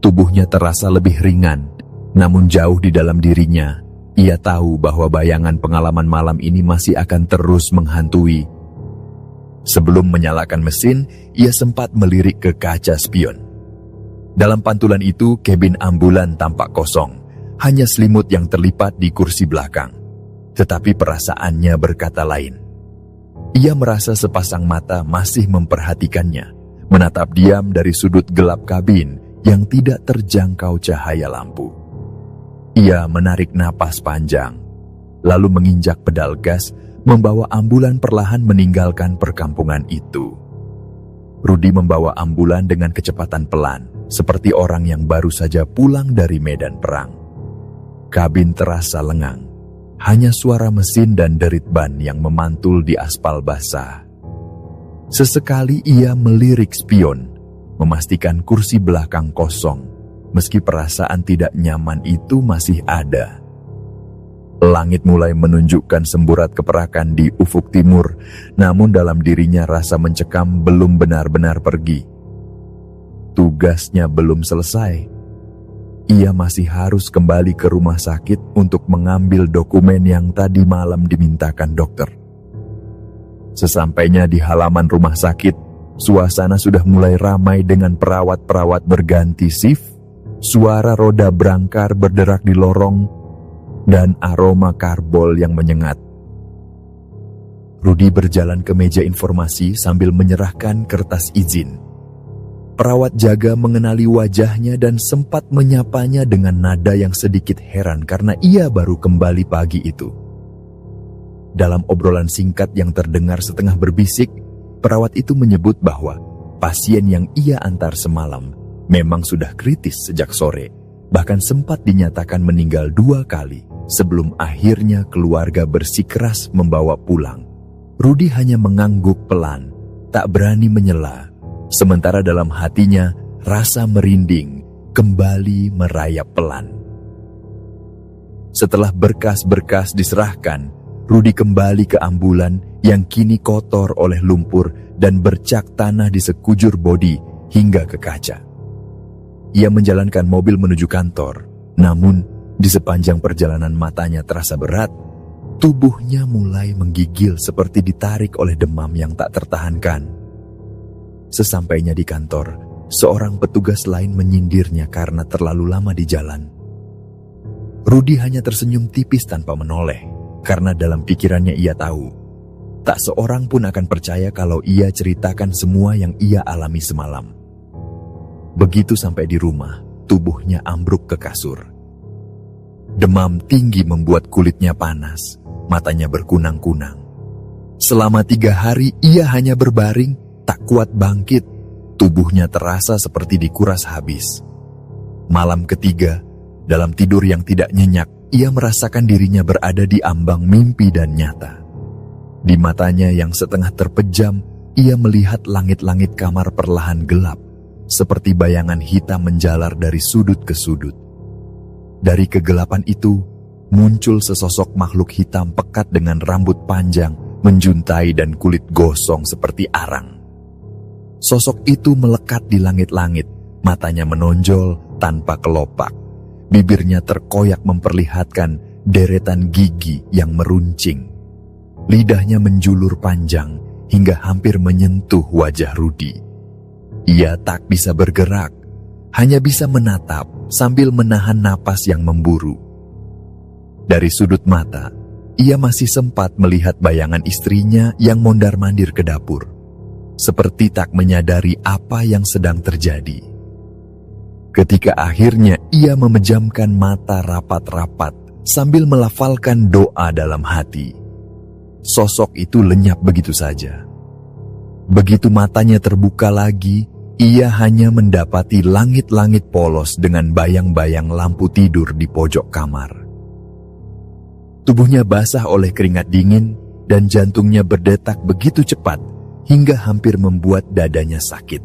Tubuhnya terasa lebih ringan, namun jauh di dalam dirinya, ia tahu bahwa bayangan pengalaman malam ini masih akan terus menghantui. Sebelum menyalakan mesin, ia sempat melirik ke kaca spion. Dalam pantulan itu, kabin ambulan tampak kosong, hanya selimut yang terlipat di kursi belakang. Tetapi perasaannya berkata lain. Ia merasa sepasang mata masih memperhatikannya, menatap diam dari sudut gelap kabin yang tidak terjangkau cahaya lampu. Ia menarik napas panjang, lalu menginjak pedal gas, membawa ambulan perlahan meninggalkan perkampungan itu. Rudy membawa ambulan dengan kecepatan pelan, seperti orang yang baru saja pulang dari medan perang. Kabin terasa lengang. Hanya suara mesin dan derit ban yang memantul di aspal basah. Sesekali ia melirik spion, memastikan kursi belakang kosong, meski perasaan tidak nyaman itu masih ada. Langit mulai menunjukkan semburat keperakan di ufuk timur, namun dalam dirinya rasa mencekam belum benar-benar pergi. Tugasnya belum selesai. ia masih harus kembali ke rumah sakit untuk mengambil dokumen yang tadi malam dimintakan dokter. Sesampainya di halaman rumah sakit, suasana sudah mulai ramai dengan perawat-perawat berganti shift, suara roda brangkar berderak di lorong, dan aroma karbol yang menyengat. Rudi berjalan ke meja informasi sambil menyerahkan kertas izin. Perawat jaga mengenali wajahnya dan sempat menyapanya dengan nada yang sedikit heran karena ia baru kembali pagi itu. Dalam obrolan singkat yang terdengar setengah berbisik, perawat itu menyebut bahwa pasien yang ia antar semalam memang sudah kritis sejak sore, bahkan sempat dinyatakan meninggal 2 kali sebelum akhirnya keluarga bersikeras membawa pulang. Rudi hanya mengangguk pelan, tak berani menyela. Sementara dalam hatinya, rasa merinding kembali merayap pelan. Setelah berkas-berkas diserahkan, Rudi kembali ke ambulan yang kini kotor oleh lumpur dan bercak tanah di sekujur bodi hingga ke kaca. Ia menjalankan mobil menuju kantor, namun di sepanjang perjalanan matanya terasa berat. Tubuhnya mulai menggigil seperti ditarik oleh demam yang tak tertahankan. Sesampainya di kantor, seorang petugas lain menyindirnya karena terlalu lama di jalan. Rudi hanya tersenyum tipis tanpa menoleh, karena dalam pikirannya ia tahu, tak seorang pun akan percaya kalau ia ceritakan semua yang ia alami semalam. Begitu sampai di rumah, tubuhnya ambruk ke kasur. Demam tinggi membuat kulitnya panas, matanya berkunang-kunang. Selama 3 hari ia hanya berbaring, tak kuat bangkit, tubuhnya terasa seperti dikuras habis. Malam ketiga, dalam tidur yang tidak nyenyak, ia merasakan dirinya berada di ambang mimpi dan nyata. Di matanya yang setengah terpejam, ia melihat langit-langit kamar perlahan gelap, seperti bayangan hitam menjalar dari sudut ke sudut. Dari kegelapan itu, muncul sesosok makhluk hitam pekat dengan rambut panjang, menjuntai dan kulit gosong seperti arang. Sosok itu melekat di langit-langit, matanya menonjol tanpa kelopak. Bibirnya terkoyak memperlihatkan deretan gigi yang meruncing. Lidahnya menjulur panjang hingga hampir menyentuh wajah Rudi. Ia tak bisa bergerak, hanya bisa menatap sambil menahan napas yang memburu. Dari sudut mata, ia masih sempat melihat bayangan istrinya yang mondar-mandir ke dapur, seperti tak menyadari apa yang sedang terjadi. Ketika akhirnya ia memejamkan mata rapat-rapat sambil melafalkan doa dalam hati, sosok itu lenyap begitu saja. Begitu matanya terbuka lagi, ia hanya mendapati langit-langit polos dengan bayang-bayang lampu tidur di pojok kamar. Tubuhnya basah oleh keringat dingin dan jantungnya berdetak begitu cepat hingga hampir membuat dadanya sakit.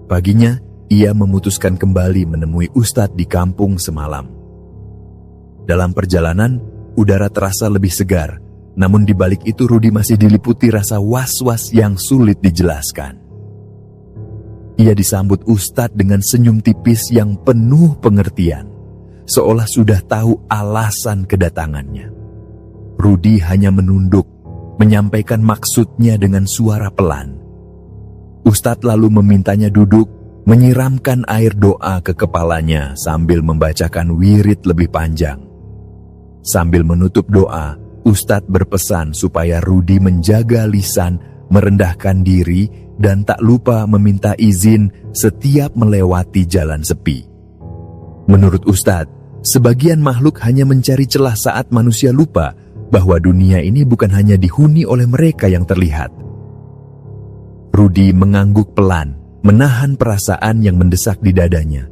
Paginya, ia memutuskan kembali menemui Ustadz di kampung semalam. Dalam perjalanan, udara terasa lebih segar, namun di balik itu Rudi masih diliputi rasa was-was yang sulit dijelaskan. Ia disambut Ustadz dengan senyum tipis yang penuh pengertian, seolah sudah tahu alasan kedatangannya. Rudi hanya menunduk, menyampaikan maksudnya dengan suara pelan. Ustadz lalu memintanya duduk, menyiramkan air doa ke kepalanya sambil membacakan wirid lebih panjang. Sambil menutup doa, Ustadz berpesan supaya Rudi menjaga lisan, merendahkan diri, dan tak lupa meminta izin setiap melewati jalan sepi. Menurut Ustadz, sebagian makhluk hanya mencari celah saat manusia lupa bahwa dunia ini bukan hanya dihuni oleh mereka yang terlihat. Rudi mengangguk pelan, menahan perasaan yang mendesak di dadanya.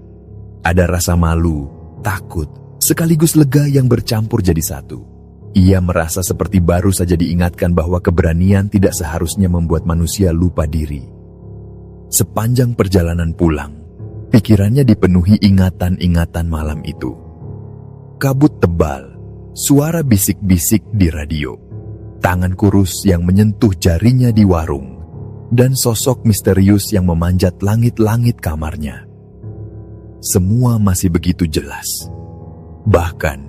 Ada rasa malu, takut, sekaligus lega yang bercampur jadi satu. Ia merasa seperti baru saja diingatkan bahwa keberanian tidak seharusnya membuat manusia lupa diri. Sepanjang perjalanan pulang, pikirannya dipenuhi ingatan-ingatan malam itu. Kabut tebal, suara bisik-bisik di radio, tangan kurus yang menyentuh jarinya di warung, dan sosok misterius yang memanjat langit-langit kamarnya. semua masih begitu jelas. Bahkan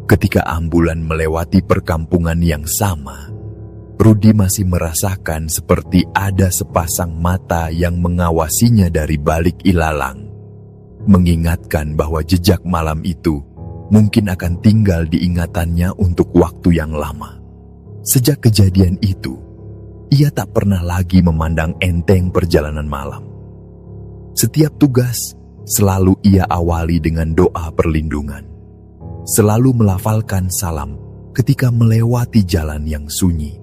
ketika ambulan melewati perkampungan yang sama, Rudi masih merasakan seperti ada sepasang mata yang mengawasinya dari balik ilalang, mengingatkan bahwa jejak malam itu mungkin akan tinggal di ingatannya untuk waktu yang lama. Sejak kejadian itu, ia tak pernah lagi memandang enteng perjalanan malam. Setiap tugas selalu ia awali dengan doa perlindungan, selalu melafalkan salam ketika melewati jalan yang sunyi,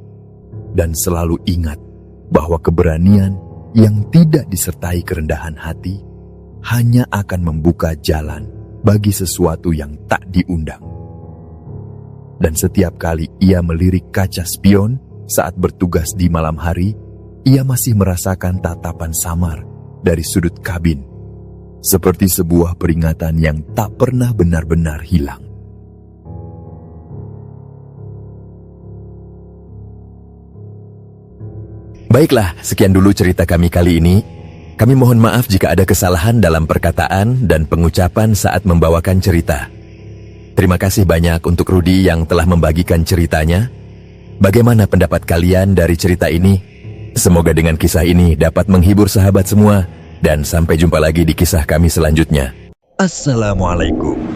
dan selalu ingat bahwa keberanian yang tidak disertai kerendahan hati hanya akan membuka jalan bagi sesuatu yang tak diundang. Dan setiap kali ia melirik kaca spion saat bertugas di malam hari, ia masih merasakan tatapan samar dari sudut kabin, seperti sebuah peringatan yang tak pernah benar-benar hilang. Baiklah, sekian dulu cerita kami kali ini. Kami mohon maaf jika ada kesalahan dalam perkataan dan pengucapan saat membawakan cerita. Terima kasih banyak untuk Rudi yang telah membagikan ceritanya. Bagaimana pendapat kalian dari cerita ini? Semoga dengan kisah ini dapat menghibur sahabat semua, dan sampai jumpa lagi di kisah kami selanjutnya. Assalamualaikum.